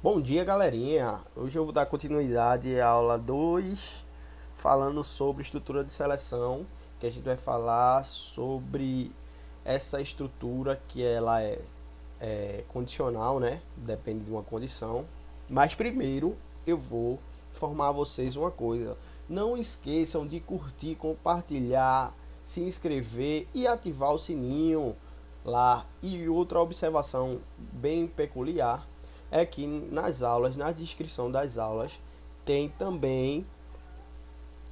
Bom dia, galerinha. Hoje eu vou dar continuidade à aula 2, falando sobre estrutura de seleção, que a gente vai falar sobre essa estrutura que ela é condicional, né? Depende de uma condição. Mas primeiro eu vou informar vocês uma coisa. Não esqueçam de curtir, compartilhar, se inscrever e ativar o sininho lá. E outra observação bem peculiar é que nas aulas, na descrição das aulas, tem também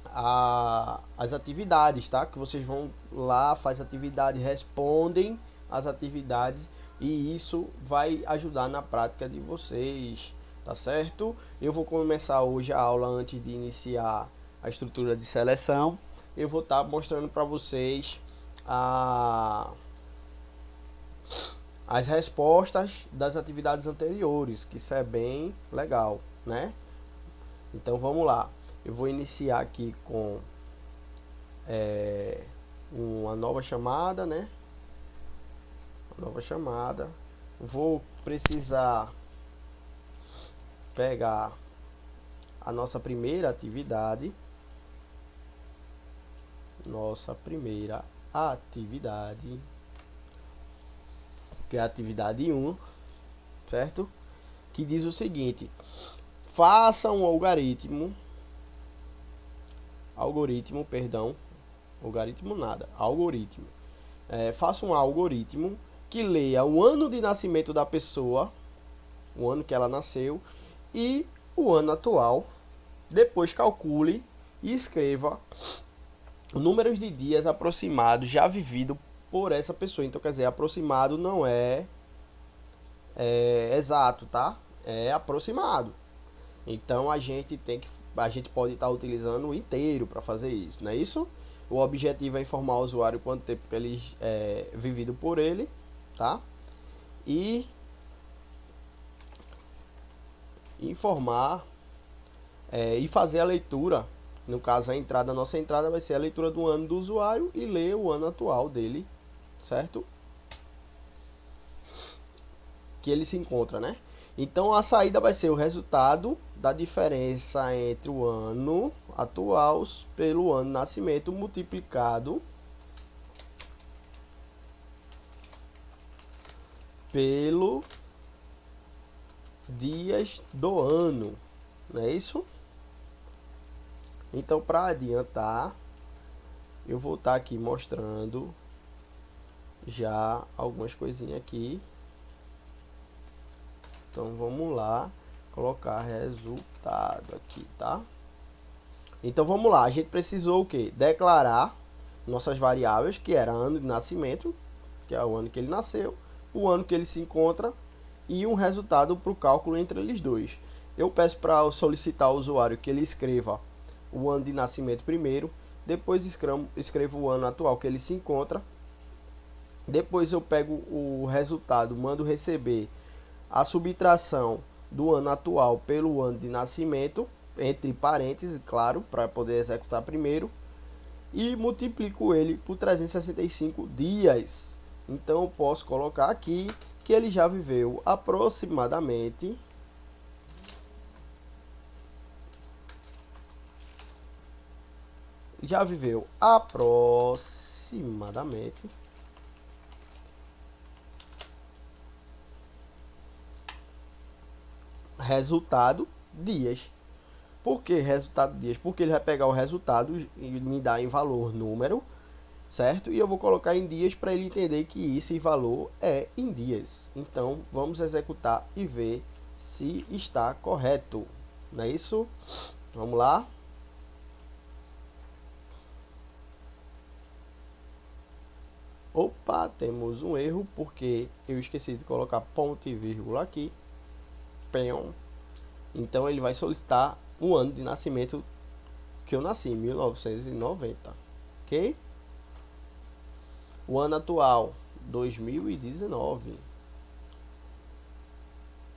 as atividades, tá? Que vocês vão lá, faz atividade, respondem as atividades e isso vai ajudar na prática de vocês, tá certo? Eu vou começar hoje a aula antes de iniciar a estrutura de seleção. Eu vou estar mostrando para vocês a as respostas das atividades anteriores, que isso é bem legal, né? Então vamos lá. Eu vou iniciar aqui com uma nova chamada, né? Uma nova chamada. Vou precisar pegar a nossa primeira atividade. Nossa primeira atividade, que é a atividade 1, certo? Que diz o seguinte: faça um faça um algoritmo que leia o ano de nascimento da pessoa, o ano que ela nasceu, e o ano atual. Depois calcule e escreva números de dias aproximados já vivido por essa pessoa. Então, quer dizer, aproximado não é exato, tá? É aproximado. Então a gente pode estar utilizando o inteiro para fazer isso, não é isso? O objetivo é informar o usuário quanto tempo que ele é vivido por ele, tá? E informar e fazer a leitura. No caso, a nossa entrada vai ser a leitura do ano do usuário e ler o ano atual dele, certo? Que ele se encontra, né? Então a saída vai ser o resultado da diferença entre o ano atual pelo ano de nascimento multiplicado pelo dias do ano, não é isso? Então, para adiantar, eu vou estar aqui mostrando já algumas coisinhas aqui. Então, vamos lá, colocar resultado aqui, tá? Então, vamos lá, a gente precisou o quê? Declarar nossas variáveis, que era ano de nascimento, que é o ano que ele nasceu, o ano que ele se encontra e um resultado para o cálculo entre eles dois. Eu peço para solicitar ao usuário que ele escreva o ano de nascimento primeiro, depois escrevo o ano atual que ele se encontra, depois eu pego o resultado, mando receber a subtração do ano atual pelo ano de nascimento, entre parênteses, claro, para poder executar primeiro, e multiplico ele por 365 dias. Então eu posso colocar aqui que ele já viveu aproximadamente resultado dias. Por que resultado dias? Porque ele vai pegar o resultado e me dar em valor número, certo? E eu vou colocar em dias para ele entender que esse valor é em dias. Então, vamos executar e ver se está correto. Não é isso? Vamos lá. Opa, temos um erro porque eu esqueci de colocar ponto e vírgula aqui. Então ele vai solicitar o ano de nascimento que eu nasci, 1990, ok? O ano atual, 2019.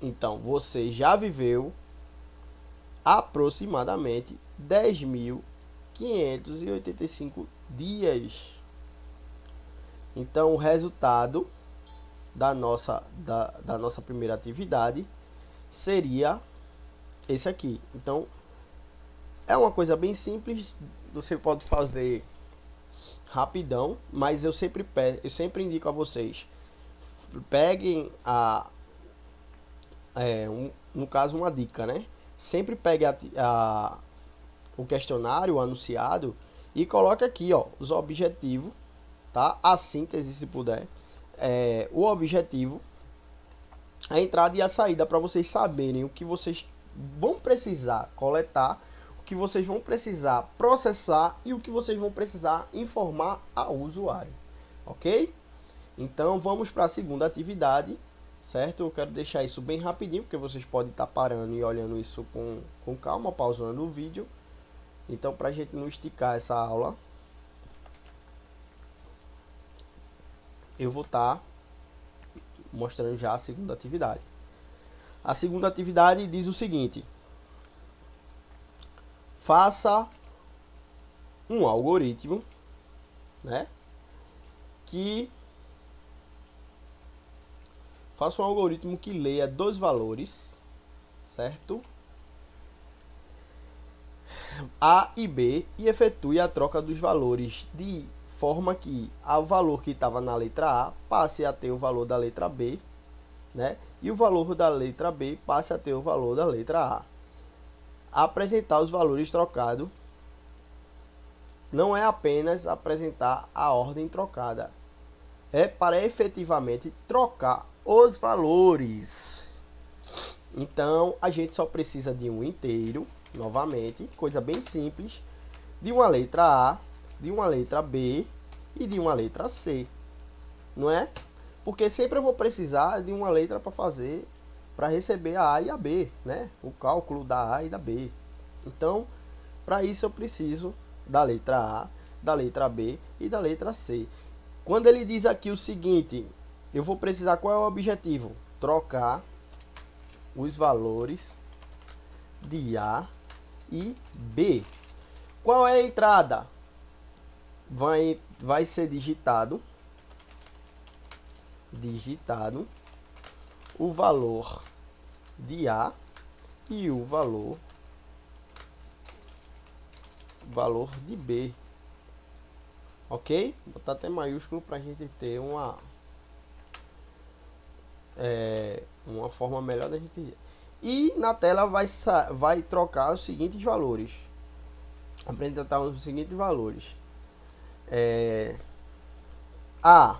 Então você já viveu aproximadamente 10.585 dias. Então o resultado da nossa primeira atividade seria esse aqui. Então, é uma coisa bem simples, você pode fazer rapidão, mas eu sempre indico a vocês, peguem no caso uma dica, né? Sempre pegue o questionário, o anunciado, e coloque aqui, ó, os objetivos, tá? A síntese, se puder, o objetivo, a entrada e a saída, para vocês saberem o que vocês vão precisar coletar, o que vocês vão precisar processar e o que vocês vão precisar informar ao usuário, ok? Então vamos para a segunda atividade, certo? Eu quero deixar isso bem rapidinho, porque vocês podem estar parando e olhando isso com calma, pausando o vídeo. Então, para a gente não esticar essa aula, eu vou estar mostrando já a segunda atividade. A segunda atividade diz o seguinte: faça um algoritmo, né? Faça um algoritmo que leia dois valores, certo? A e B, e efetue a troca dos valores de forma que o valor que estava na letra A passe a ter o valor da letra B, né? E o valor da letra B passe a ter o valor da letra A. Apresentar os valores trocados não é apenas apresentar a ordem trocada, é para efetivamente trocar os valores. Então, a gente só precisa de um inteiro, novamente, coisa bem simples, de uma letra A, de uma letra B e de uma letra C, não é? Porque sempre eu vou precisar de uma letra para receber a A e a B, né? O cálculo da A e da B. Então, para isso eu preciso da letra A, da letra B e da letra C. Quando ele diz aqui o seguinte, eu vou precisar, qual é o objetivo? Trocar os valores de A e B. Qual é a entrada? Vai ser digitado o valor de A e o valor de B. Ok? Vou botar até maiúsculo para a gente ter uma forma melhor da gente. E na tela vai trocar os seguintes valores. Apresentar os seguintes valores. A,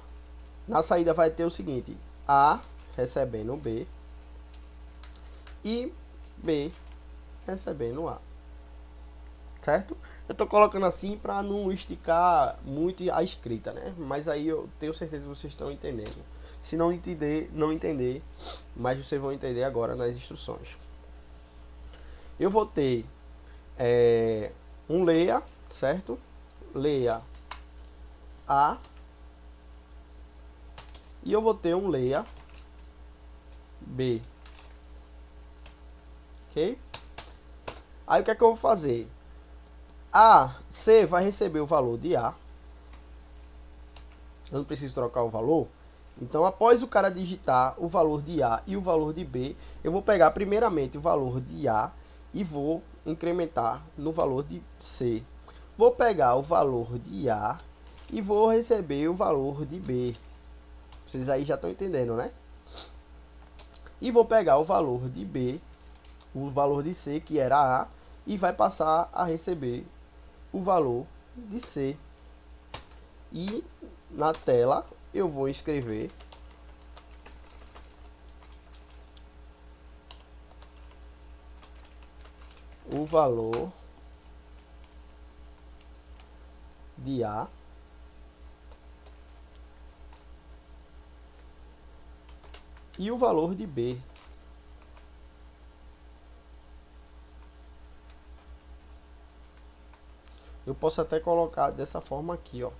na saída vai ter o seguinte: A recebendo B e B recebendo A. Certo? Eu tô colocando assim para não esticar muito a escrita, né? Mas aí eu tenho certeza que vocês estão entendendo. Se não entender, mas vocês vão entender agora nas instruções. Eu vou ter um leia, certo? Leia A. E eu vou ter um leia B. Ok? Aí o que é que eu vou fazer? C vai receber o valor de A. Eu não preciso trocar o valor. Então, após o cara digitar o valor de A e o valor de B, eu vou pegar primeiramente o valor de A e vou incrementar no valor de C. Vou pegar o valor de A e vou receber o valor de B. Vocês aí já estão entendendo, né? E vou pegar o valor de B, o valor de C, que era A, e vai passar a receber o valor de C. E na tela eu vou escrever o valor de A e o valor de B. Eu posso até colocar dessa forma aqui, ó.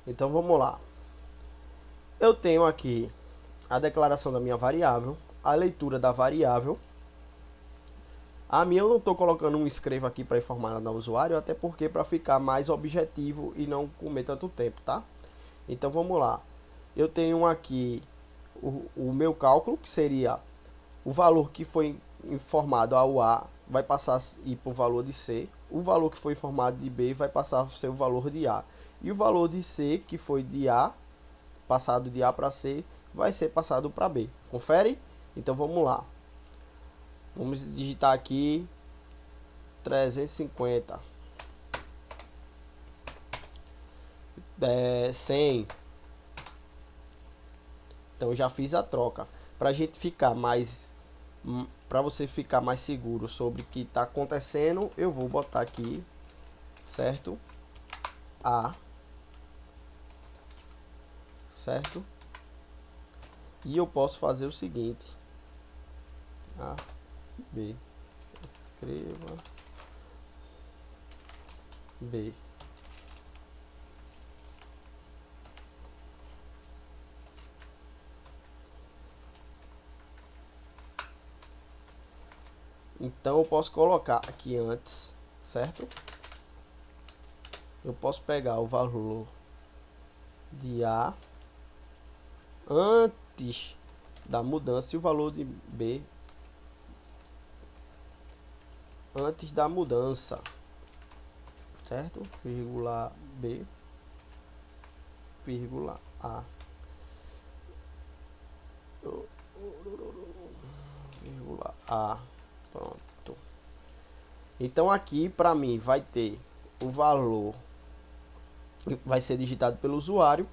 Então vamos lá. eu tenho aqui a declaração da minha variável, a leitura da variável. A minha eu não estou colocando um escreva aqui para informar nada ao usuário, até porque para ficar mais objetivo e não comer tanto tempo, tá? Então vamos lá. Eu tenho aqui o meu cálculo, que seria o valor que foi informado ao A vai passar a ir para o valor de C. O valor que foi informado de B vai passar a ser o valor de A. E o valor de C, que foi de A, passado de A para C, vai ser passado para B. Confere? Então vamos lá. Vamos digitar aqui 350. 100. Então já fiz a troca. Para gente ficar mais, para você ficar mais seguro sobre o que está acontecendo, eu vou botar aqui, certo? A, certo? E eu posso fazer o seguinte: A, B, escreva B. Então eu posso colocar aqui antes, certo? Eu posso pegar o valor de A antes da mudança e o valor de B antes da mudança, certo? Vírgula B, vírgula A, vírgula A. Pronto. Então aqui para mim vai ter o valor, vai ser digitado pelo usuário.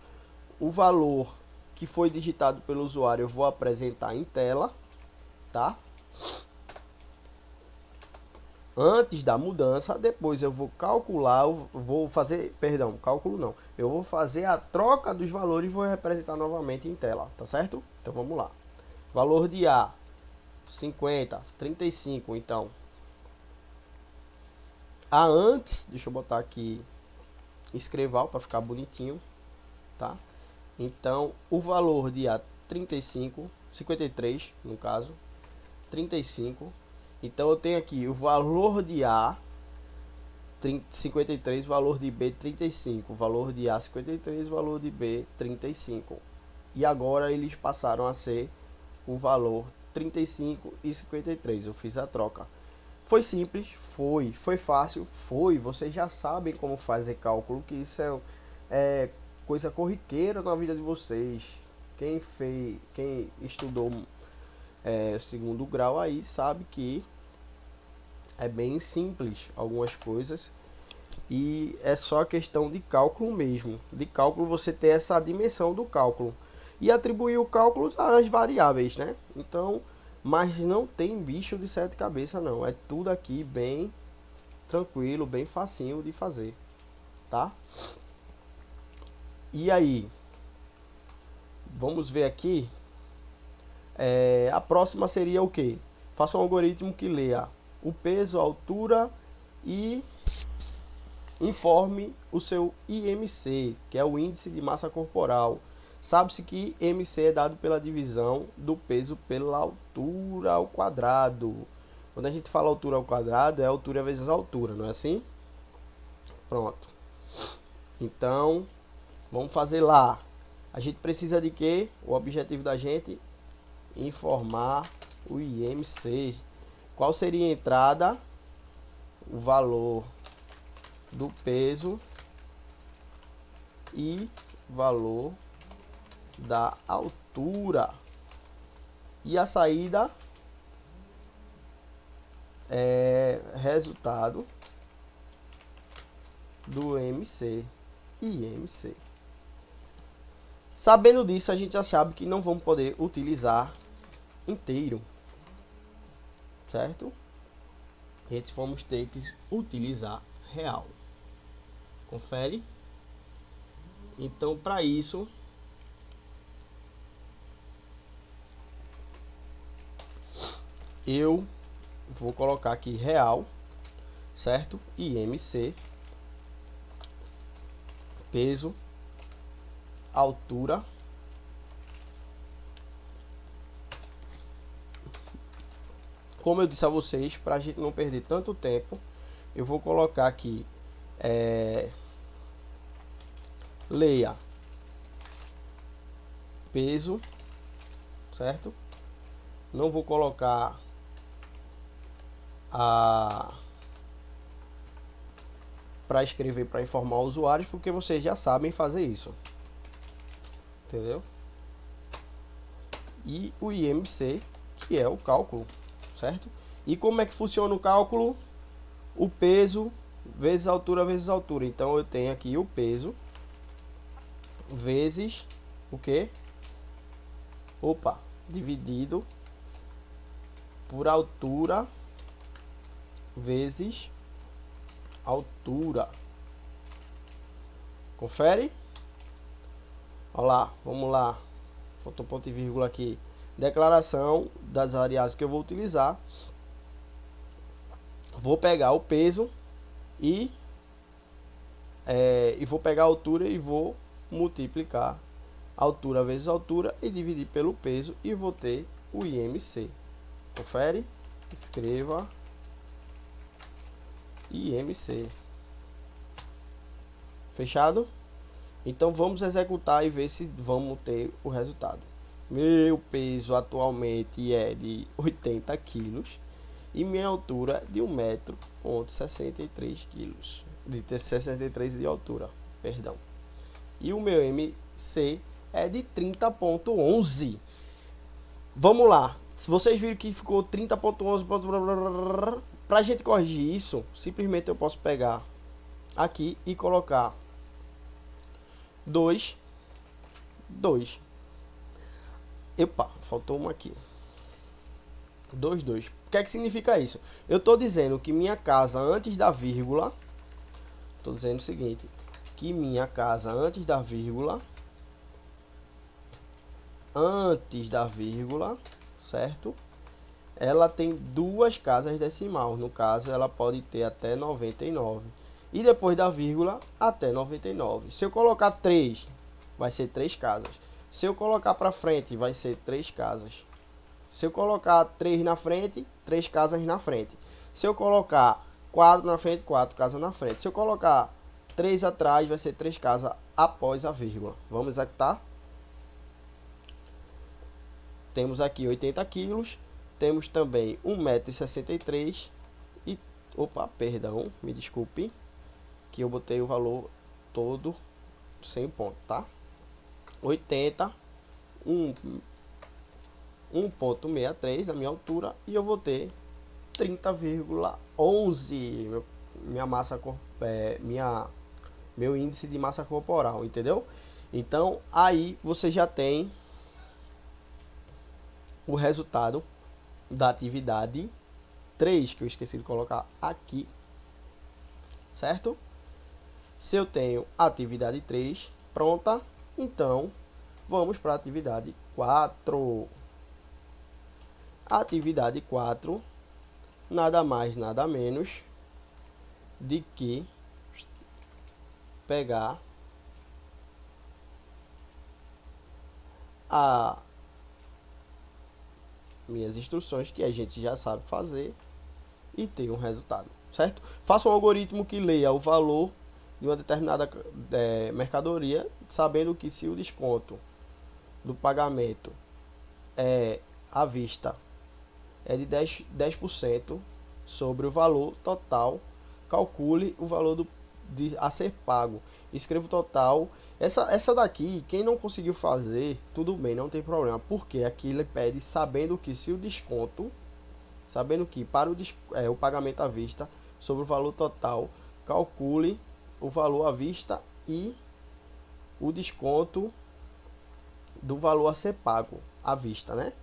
O valor que foi digitado pelo usuário eu vou apresentar em tela, tá? Antes da mudança, depois eu vou calcular, vou fazer, perdão, cálculo não. Eu vou fazer a troca dos valores e vou representar novamente em tela, tá certo? Então vamos lá. Valor de A 50, 35, então A antes, deixa eu botar aqui escreval para ficar bonitinho, tá? Então o valor de A 35, 53 no caso, 35. Então eu tenho aqui o valor de A 53, valor de B 35, valor de A 53, valor de B 35. E agora eles passaram a ser o valor 35 e 53. Eu fiz a troca. Foi simples? Foi fácil? Foi. Vocês já sabem como fazer cálculo, que isso é coisa corriqueira na vida de vocês. Quem estudou segundo grau aí sabe que é bem simples algumas coisas. E é só questão de cálculo mesmo. De cálculo você ter essa dimensão do cálculo. E atribuir o cálculo às variáveis, né? Então... mas não tem bicho de 7 cabeças não, é tudo aqui bem tranquilo, bem facinho de fazer, tá? E aí, vamos ver aqui, a próxima seria o que? Faça um algoritmo que leia o peso, a altura e informe o seu IMC, que é o índice de massa corporal. Sabe-se que MC é dado pela divisão do peso pela altura ao quadrado. Quando a gente fala altura ao quadrado, é altura vezes altura, não é assim? Pronto. Então, vamos fazer lá. A gente precisa de quê? O objetivo da gente informar o IMC. Qual seria a entrada? O valor do peso e valor da altura. E a saída é resultado do MC e IMC. Sabendo disso, a gente já sabe que não vamos poder utilizar inteiro, certo? A gente vamos ter que utilizar real. Confere? Então, para isso, eu vou colocar aqui real, certo? IMC, peso, altura como eu disse a vocês, para a gente não perder tanto tempo, eu vou colocar aqui leia peso, certo? Não vou colocar para escrever para informar usuários, porque vocês já sabem fazer isso, entendeu? E o IMC, que é o cálculo, certo? E como é que funciona o cálculo? O peso vezes altura vezes altura. Então eu tenho aqui o peso vezes o que? Opa, dividido por altura vezes altura. Confere? Olha lá, vamos lá. Faltou ponto e vírgula aqui. Declaração das variáveis que eu vou utilizar. Vou pegar o peso e vou pegar a altura e vou multiplicar altura vezes altura e dividir pelo peso e vou ter o IMC. Confere? Escreva IMC. Fechado? Então vamos executar e ver se vamos ter o resultado. Meu peso atualmente é de 80 quilos e minha altura de 1,63 m, de 63 de altura, perdão. E o meu MC é de 30,11. Vamos lá. Se vocês viram que ficou 30,11, para a gente corrigir isso, simplesmente eu posso pegar aqui e colocar 2. Epa, faltou uma aqui. 2. O que é que significa isso? Eu estou dizendo que minha casa antes da vírgula, estou dizendo o seguinte, que minha casa antes da vírgula, certo? Ela tem duas casas decimal. No caso, ela pode ter até 99. E depois da vírgula, até 99. Se eu colocar 3, vai ser 3 casas. Se eu colocar para frente, vai ser 3 casas. Se eu colocar 3 na frente, 3 casas na frente. Se eu colocar 4 na frente, 4 casas na frente. Se eu colocar 3 atrás, vai ser 3 casas após a vírgula. Vamos executar? Temos aqui 80 quilos. Temos também 1,63 m. E, opa, perdão, me desculpe, que eu botei o valor todo sem ponto, tá? 80, 1,63 a minha altura e eu vou ter 30,11 meu índice de massa corporal, entendeu? Então aí você já tem o resultado da atividade 3, que eu esqueci de colocar aqui, certo? Se eu tenho atividade 3 pronta, então vamos para a atividade 4. A atividade 4 nada mais, nada menos de que pegar as minhas instruções que a gente já sabe fazer e ter um resultado, certo? Faça um algoritmo que leia o valor de uma determinada mercadoria, sabendo que se o desconto do pagamento à vista é de 10% sobre o valor total, calcule o valor a ser pago. Escreva o total. Essa daqui, quem não conseguiu fazer, tudo bem, não tem problema. Porque aqui ele pede, sabendo que se o desconto, sabendo que para o pagamento à vista sobre o valor total, calcule o valor à vista e o desconto do valor a ser pago à vista, né?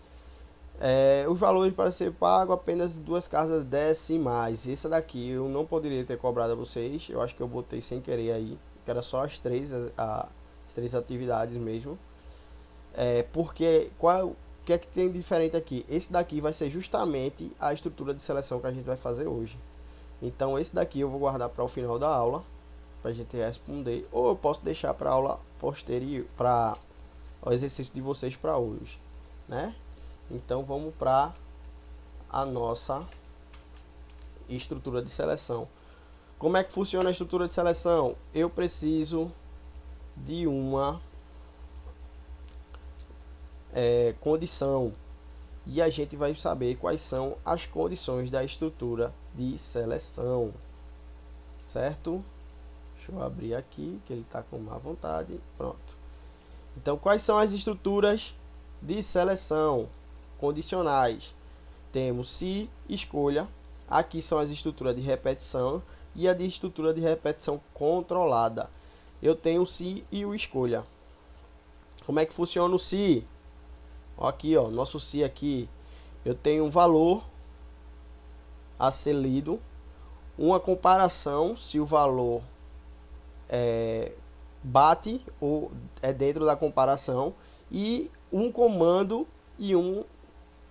Os valores para ser pago apenas duas casas decimais. Essa daqui eu não poderia ter cobrado a vocês. Eu acho que eu botei sem querer aí, que era só as três atividades mesmo. Porque o que é que tem diferente aqui? Esse daqui vai ser justamente a estrutura de seleção que a gente vai fazer hoje. Então esse daqui eu vou guardar para o final da aula, para a gente responder, ou eu posso deixar para a aula posterior, para o exercício de vocês para hoje, né? Então vamos para a nossa estrutura de seleção. Como é que funciona a estrutura de seleção? Eu preciso de uma condição, e a gente vai saber quais são as condições da estrutura de seleção, certo? Deixa eu abrir aqui, que ele está com má vontade. Pronto. Então, quais são as estruturas de seleção condicionais? Temos se, escolha. Aqui são as estruturas de repetição e a de estrutura de repetição controlada. Eu tenho o se e o escolha. Como é que funciona o se? Aqui, ó, nosso se aqui. Eu tenho um valor a ser lido, uma comparação se o valor bate ou é dentro da comparação, e um comando e um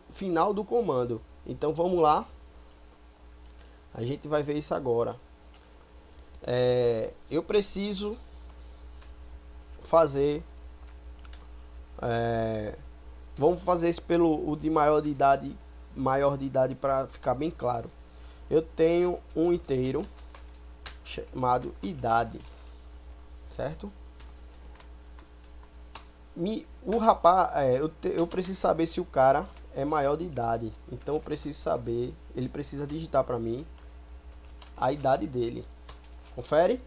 final do comando. Então vamos lá, a gente vai ver isso agora. Eu preciso fazer vamos fazer isso pelo o de maior de idade para ficar bem claro. Eu tenho um inteiro chamado idade, certo? O rapaz, eu preciso saber se o cara é maior de idade. Então eu preciso saber, ele precisa digitar para mim a idade dele. Confere?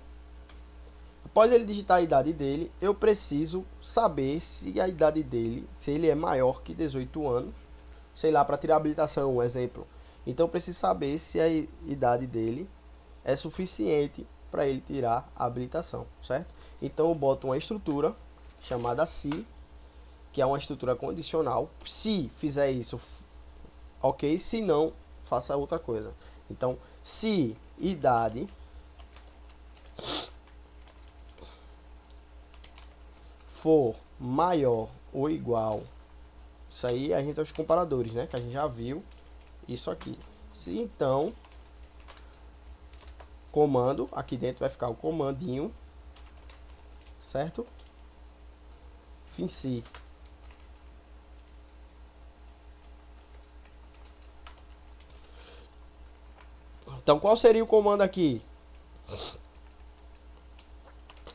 Após ele digitar a idade dele, eu preciso saber se a idade dele, se ele é maior que 18 anos, sei lá, para tirar habilitação, um exemplo. Então eu preciso saber se a idade dele é suficiente para ele tirar a habilitação, certo? Então eu boto uma estrutura chamada se, que é uma estrutura condicional. Se fizer isso, ok. Se não, faça outra coisa. Então, se idade for maior ou igual, isso aí a gente é os comparadores, né? Que a gente já viu isso aqui. Se então, comando, aqui dentro vai ficar o comandinho, certo? Fim se. Então, qual seria o comando aqui?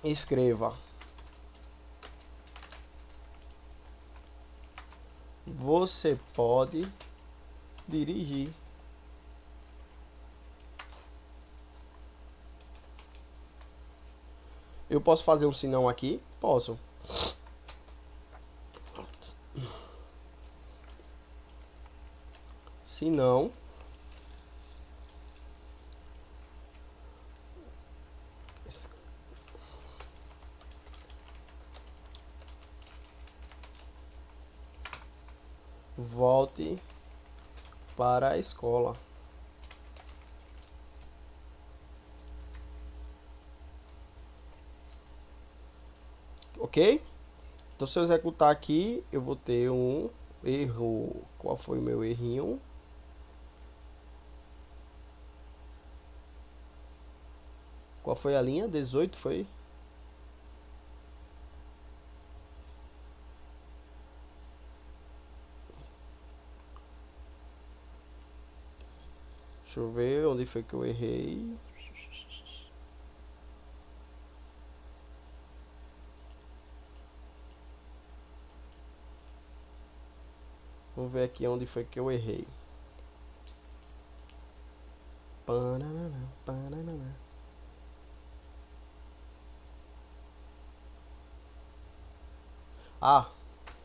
Escreva: você pode dirigir. Eu posso fazer um senão aqui? Posso. Se não, volte para a escola. Ok? Então, se eu executar aqui, eu vou ter um erro. Qual foi o meu errinho? Qual foi a linha? 18 foi? Deixa eu ver onde foi que eu errei. Vamos ver aqui onde foi que eu errei. Pananana, pananana. Ah,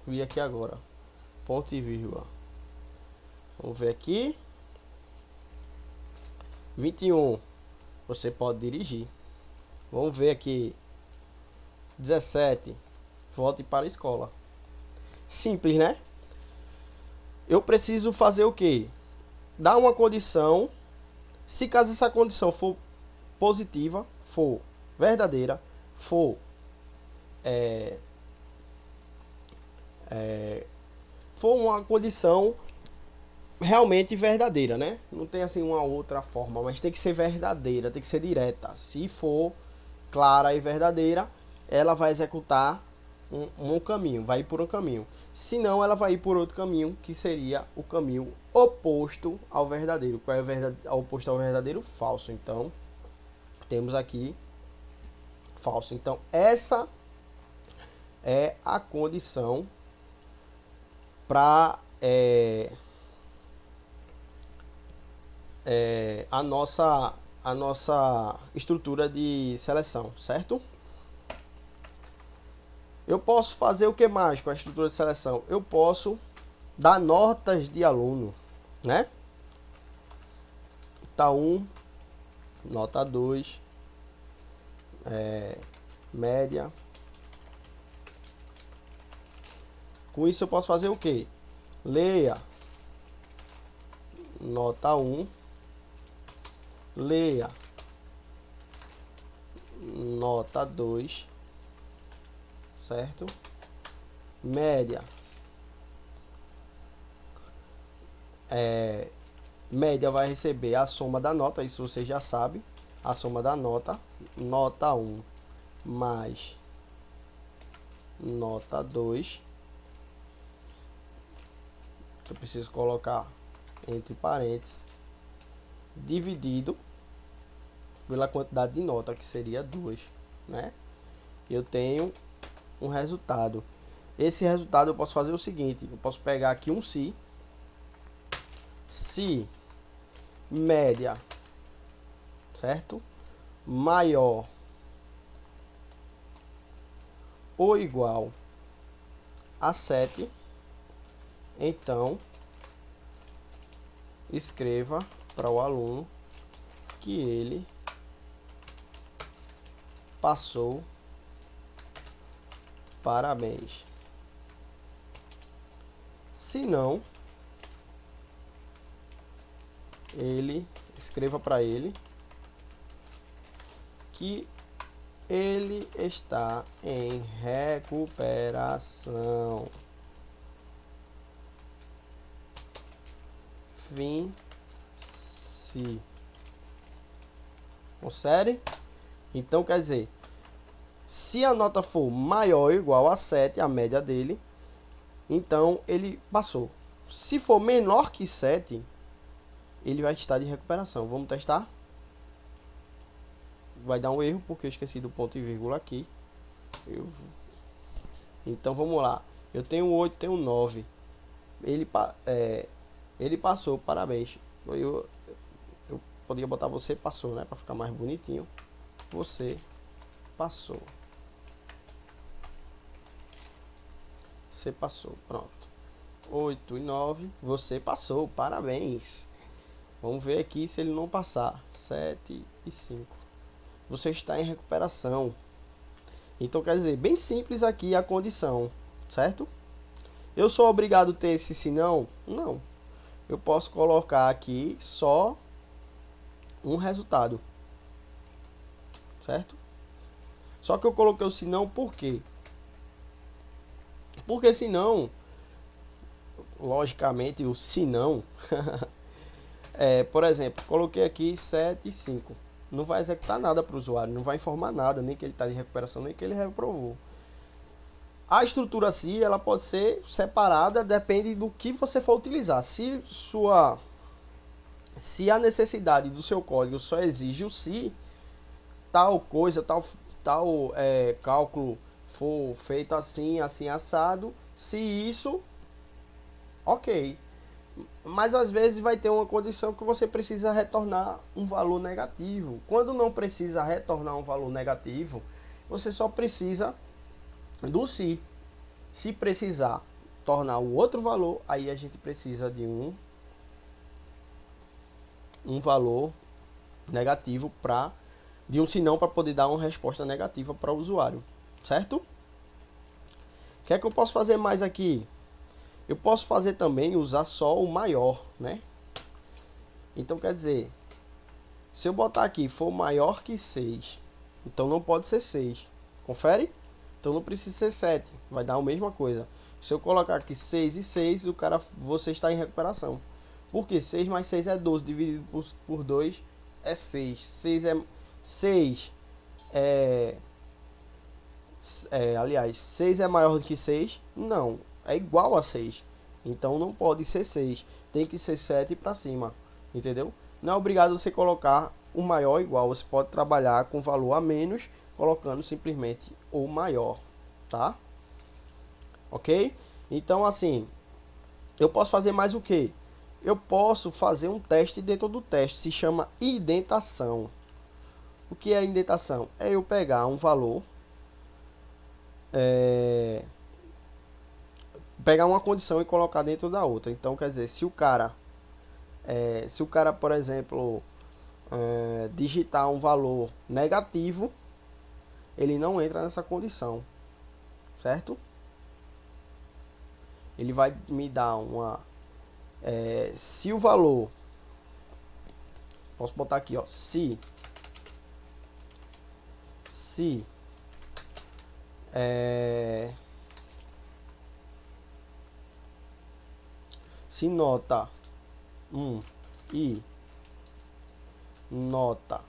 vi aqui agora. Ponto e vírgula. Vamos ver aqui. 21. Você pode dirigir. Vamos ver aqui. 17. Volte para a escola. Simples, né? Eu preciso fazer o quê? Dar uma condição. Se caso essa condição for positiva, for verdadeira, for for uma condição realmente verdadeira, né? Não tem assim uma outra forma, mas tem que ser verdadeira, tem que ser direta. Se for clara e verdadeira, ela vai executar um caminho, vai ir por um caminho. Se não, ela vai ir por outro caminho, que seria o caminho oposto ao verdadeiro. Qual é o oposto ao verdadeiro? Falso. Então, temos aqui falso. Então, essa é a condição para a nossa estrutura de seleção, certo? Eu posso fazer o que mais com a estrutura de seleção? Eu posso dar notas de aluno, né? Nota 1, nota 2, média. Com isso eu posso fazer o que? Leia nota 1, leia nota 2, certo? Média. Média vai receber a soma da nota, isso você já sabe. A soma da nota, nota 1 mais nota 2. Eu preciso colocar entre parênteses, dividido pela quantidade de nota, que seria 2, né? Eu tenho um resultado. Esse resultado eu posso fazer o seguinte, eu posso pegar aqui um se média, certo? Maior ou igual a 7, então escreva para o aluno que ele passou, parabéns. Se não, escreva para ele que ele está em recuperação. Fim. Se. Confere? Então quer dizer, se a nota for maior ou igual a 7, a média dele, então ele passou. Se for menor que 7, ele vai estar de recuperação. Vamos testar? Vai dar um erro porque eu esqueci do ponto e vírgula aqui. Então vamos lá. Eu tenho 8, tenho 9. Ele passou, parabéns. Eu poderia botar você passou, né? Para ficar mais bonitinho. Você passou. Você passou, pronto. 8 e 9, você passou, parabéns. Vamos ver aqui se ele não passar. 7 e 5. Você está em recuperação. Então quer dizer, bem simples aqui a condição, certo? Eu sou obrigado a ter esse senão? Não. Eu posso colocar aqui só um resultado, certo? Só que eu coloquei o senão por quê? Porque senão, logicamente, o senão por exemplo, coloquei aqui 7 e 5. Não vai executar nada para o usuário, não vai informar nada, nem que ele está em recuperação, nem que ele reprovou. A estrutura assim, ela pode ser separada, depende do que você for utilizar. Se a necessidade do seu código só exige o se, tal coisa, tal cálculo for feito assim, assim, assado, se isso, ok. Mas às vezes vai ter uma condição que você precisa retornar um valor negativo. Quando não precisa retornar um valor negativo, você só precisa do se. Se precisar tornar o outro valor, aí a gente precisa de um valor negativo de um senão para poder dar uma resposta negativa para o usuário, certo? O que é que eu posso fazer mais aqui? Eu posso fazer também usar só o maior, né? Então quer dizer, se eu botar aqui for maior que 6, então não pode ser 6. Confere? Então não precisa ser 7, vai dar a mesma coisa. Se eu colocar aqui 6 e 6, você está em recuperação. Porque 6 mais 6 é 12, dividido por 2 é 6. 6 aliás, 6 é maior do que 6? Não, é igual a 6. Então não pode ser 6, tem que ser 7 para cima, entendeu? Não é obrigado você colocar o maior igual, você pode trabalhar com valor a menos, colocando simplesmente o maior, tá? Ok? Então assim, eu posso fazer mais o que? Eu posso fazer um teste dentro do teste, se chama indentação. O que é indentação? É eu pegar um valor, pegar uma condição e colocar dentro da outra. Então, quer dizer, se o cara, por exemplo, digitar um valor negativo, ele não entra nessa condição, certo? Ele vai me dar uma, se o valor, posso botar aqui, ó, se nota 1 e nota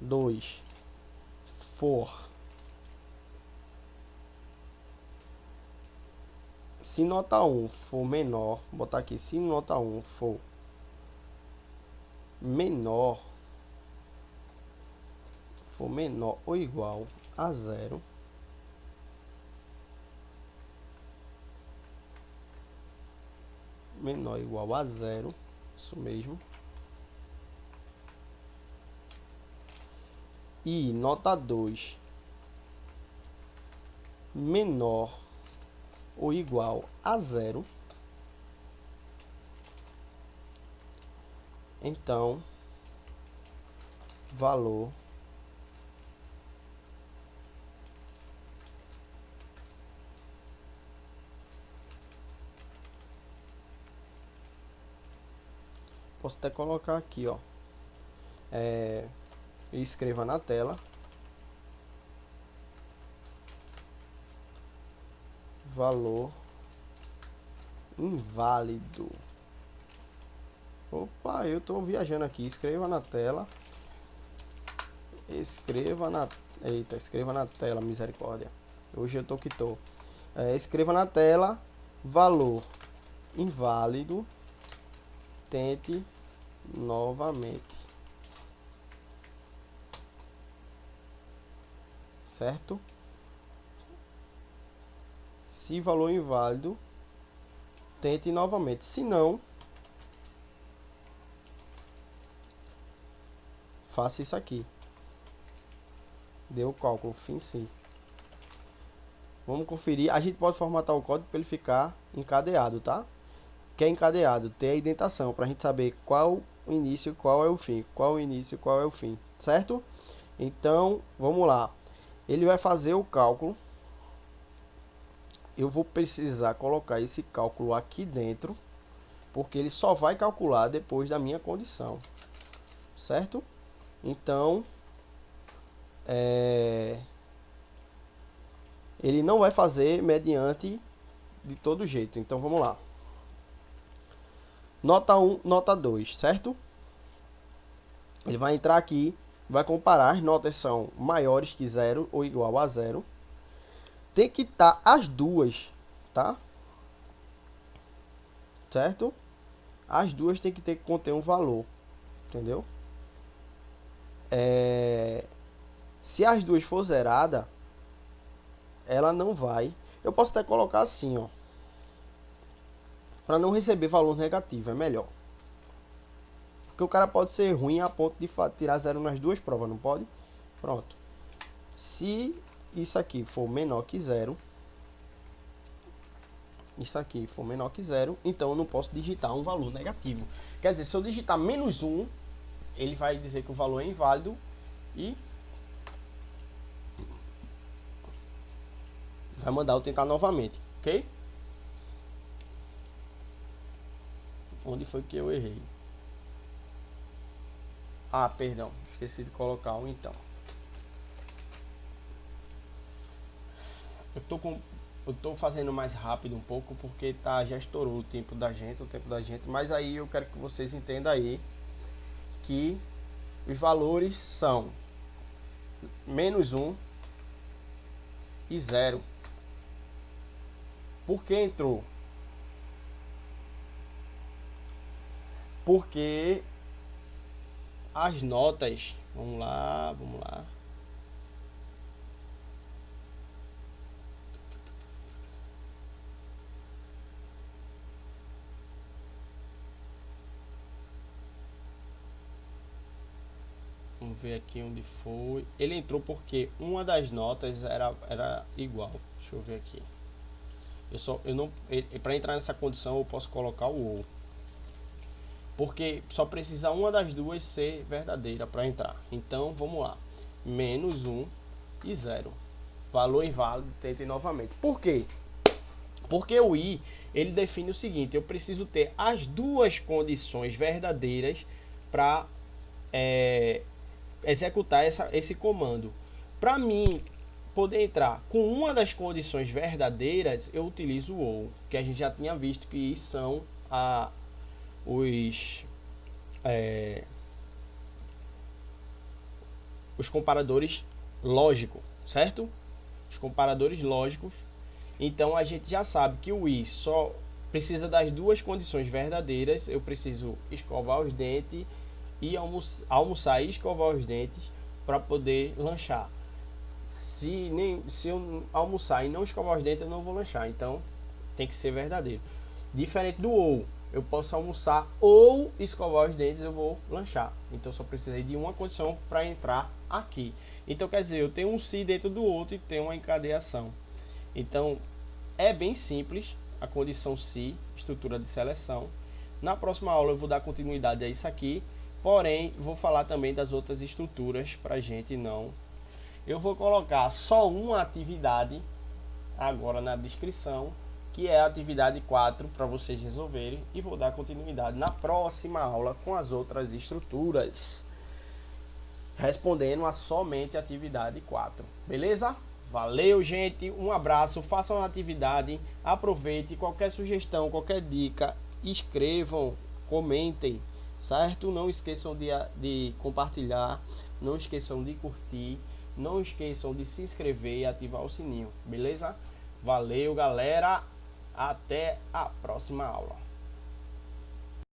2 for, se nota 1 for menor, vou botar aqui, se nota 1 for menor ou igual a 0, menor ou igual a 0, isso mesmo, e nota 2 menor ou igual a 0, então valor posso até colocar aqui, ó, e escreva na tela valor inválido. Opa, eu tô viajando aqui. Escreva na tela. Escreva na tela, misericórdia. Hoje eu tô que tô. Escreva na tela valor inválido. Tente novamente. Certo? Se valor inválido, tente novamente. Se não, faça isso aqui. Deu o cálculo, fim sim. Vamos conferir. A gente pode formatar o código para ele ficar encadeado, tá? Que é encadeado, ter a indentação para a gente saber qual o início, qual é o fim, qual o início, qual é o fim, certo? Então, vamos lá. Ele vai fazer o cálculo. Eu vou precisar colocar esse cálculo aqui dentro, porque ele só vai calcular depois da minha condição, certo? Então, ele não vai fazer mediante de todo jeito. Então, vamos lá. Nota 1, nota 2, certo? Ele vai entrar aqui, vai comparar, as notas são maiores que 0 ou igual a 0. Tem que estar as duas, tá? Certo? As duas tem que conter um valor, entendeu? Se as duas for zerada, ela não vai. Eu posso até colocar assim, ó, para não receber valor negativo, é melhor. Porque o cara pode ser ruim a ponto de tirar 0 nas duas provas, não pode? Pronto. Se isso aqui for menor que 0, isso aqui for menor que 0, então eu não posso digitar um valor negativo. Quer dizer, se eu digitar menos 1, ele vai dizer que o valor é inválido e vai mandar eu tentar novamente, ok? Onde foi que eu errei? Ah, perdão, esqueci de colocar um então. Eu tô fazendo mais rápido um pouco porque já estourou o tempo da gente, mas aí eu quero que vocês entendam aí que os valores são menos 1, e 0. Por que entrou? Porque as notas, vamos lá. Vamos ver aqui onde foi. Ele entrou porque uma das notas era igual. Deixa eu ver aqui. Eu não, para entrar nessa condição eu posso colocar o ou. Porque só precisa uma das duas ser verdadeira para entrar. Então vamos lá. Menos 1 e 0. Valor inválido, tentem novamente. Por quê? Porque o i, ele define o seguinte: eu preciso ter as duas condições verdadeiras para executar esse comando. Para mim poder entrar com uma das condições verdadeiras, eu utilizo o ou, que a gente já tinha visto que são os comparadores lógicos, certo? Os comparadores lógicos. Então a gente já sabe que o i só precisa das duas condições verdadeiras. Eu preciso escovar os dentes e almoçar e escovar os dentes para poder lanchar. Se eu almoçar e não escovar os dentes, eu não vou lanchar. Então tem que ser verdadeiro. Diferente do ou, eu posso almoçar ou escovar os dentes, eu vou lanchar. Então só precisei de uma condição para entrar aqui. Então quer dizer, eu tenho um se dentro do outro e tenho uma encadeação. Então é bem simples a condição se, estrutura de seleção. Na próxima aula eu vou dar continuidade a isso aqui, porém vou falar também das outras estruturas para a gente não. Eu vou colocar só uma atividade agora na descrição, que é a atividade 4 para vocês resolverem, e vou dar continuidade na próxima aula com as outras estruturas, respondendo a somente a atividade 4. Beleza? Valeu, gente, um abraço, façam a atividade, aproveite. Qualquer sugestão, qualquer dica, escrevam, comentem, certo? Não esqueçam de compartilhar, não esqueçam de curtir, não esqueçam de se inscrever e ativar o sininho, beleza? Valeu, galera, até a próxima aula.